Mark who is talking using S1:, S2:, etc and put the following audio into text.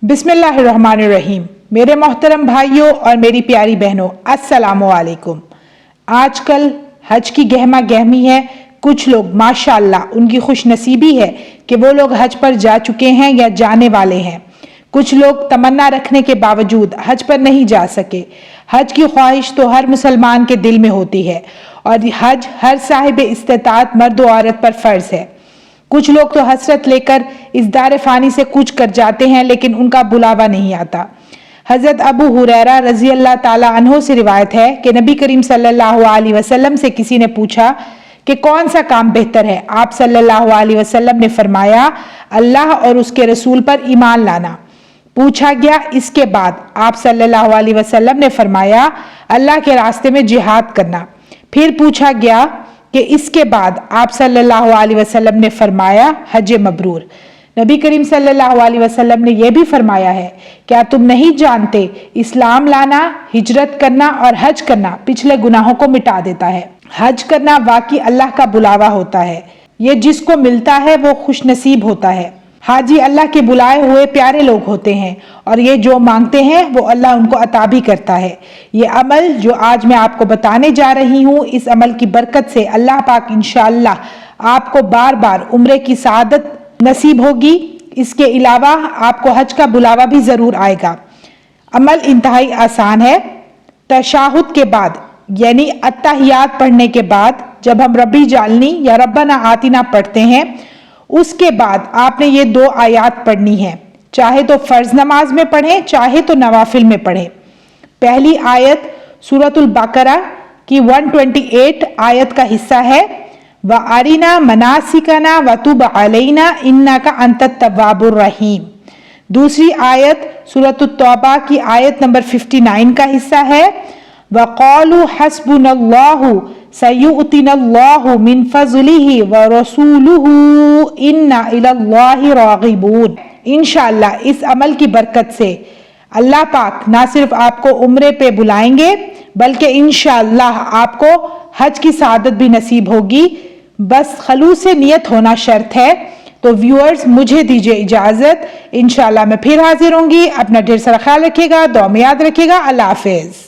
S1: बिस्मिल्लाहिर्रहमानिर्रहीम। मेरे मोहतरम भाइयों और मेरी प्यारी बहनों, अस्सलामु अलैकुम। आजकल हज की गहमा गहमी है। कुछ लोग माशाअल्लाह उनकी खुश नसीबी है कि वो लोग हज पर जा चुके हैं या जाने वाले हैं। कुछ लोग तमन्ना रखने के बावजूद हज पर नहीं जा सके। हज की ख्वाहिश तो हर मुसलमान के दिल में होती है और हज हर साहिब इस्तेताअत मर्द और औरत पर फर्ज है। कुछ लोग तो हसरत लेकर इस दार फानी से कूच कर जाते हैं, लेकिन उनका बुलावा नहीं आता। हजरत अबू हुरैरा रजी अल्लाह ताला अन्हो से रिवायत है कि नबी करीम सल्लल्लाहु अलैहि वसल्लम से किसी ने पूछा कि कौन सा काम बेहतर है। आप सल्लल्लाहु अलैहि वसल्लम ने फरमाया, अल्लाह और उसके रसूल पर ईमान लाना। पूछा गया इसके बाद। आप सल्लल्लाहु अलैहि वसल्लम ने फरमाया, अल्लाह के रास्ते में जिहाद करना। फिर पूछा गया कि इसके बाद। आप सल्लल्लाहु अलैहि वसल्लम ने फरमाया, हज मबरूर। नबी करीम सल्लल्लाहु अलैहि वसल्लम ने यह भी फरमाया है, क्या तुम नहीं जानते इस्लाम लाना, हिजरत करना और हज करना पिछले गुनाहों को मिटा देता है। हज करना वाकई अल्लाह का बुलावा होता है। ये जिसको मिलता है वो खुश नसीब होता है। हाजी अल्लाह के बुलाए हुए प्यारे लोग होते हैं और ये जो मांगते हैं वो अल्लाह उनको अता भी करता है। ये अमल जो आज मैं आपको बताने जा रही हूँ, इस अमल की बरकत से अल्लाह पाक इंशाअल्लाह आपको बार बार उम्रे की सआदत नसीब होगी। इसके अलावा आपको हज का बुलावा भी ज़रूर आएगा। अमल इंतहाई आसान है। तशाहुद के बाद यानी अत्तहियात पढ़ने के बाद जब हम रब्बी जालनी या रब्बना आतिना पढ़ते हैं, उसके बाद आपने ये 2 आयात पढ़नी है। चाहे तो फर्ज नमाज में पढ़ें, चाहे तो नवाफिल में पढ़ें। पहली आयत सूरतुल बकरा की 128 आयत का हिस्सा है, व अरिना मनासिकना व तुब अलैना इन्नका अंतत तव्वाबुर रहीम। दूसरी आयत सूरतुत तौबा की आयत नंबर 59 का हिस्सा है, व क़ालू हस्बुनल्लाहु सयुअतिनल्लाहु मिन फज़लिही व रसूलुहु इन्ना इलल्लाहि राग़िबून। इंशाअल्लाह इस अमल की बरकत से अल्लाह पाक ना सिर्फ आपको उम्रे पे बुलाएंगे, बल्कि इंशाअल्लाह आपको हज की सआदत भी नसीब होगी। बस खलूस से नियत होना शर्त है। तो व्यूअर्स, मुझे दीजिए इजाज़त। इंशाअल्लाह मैं फिर हाजिर होंगी। अपना ढेर सारा ख्याल रखिएगा, दुआ में याद रखिएगा। अल्लाह हाफिज़।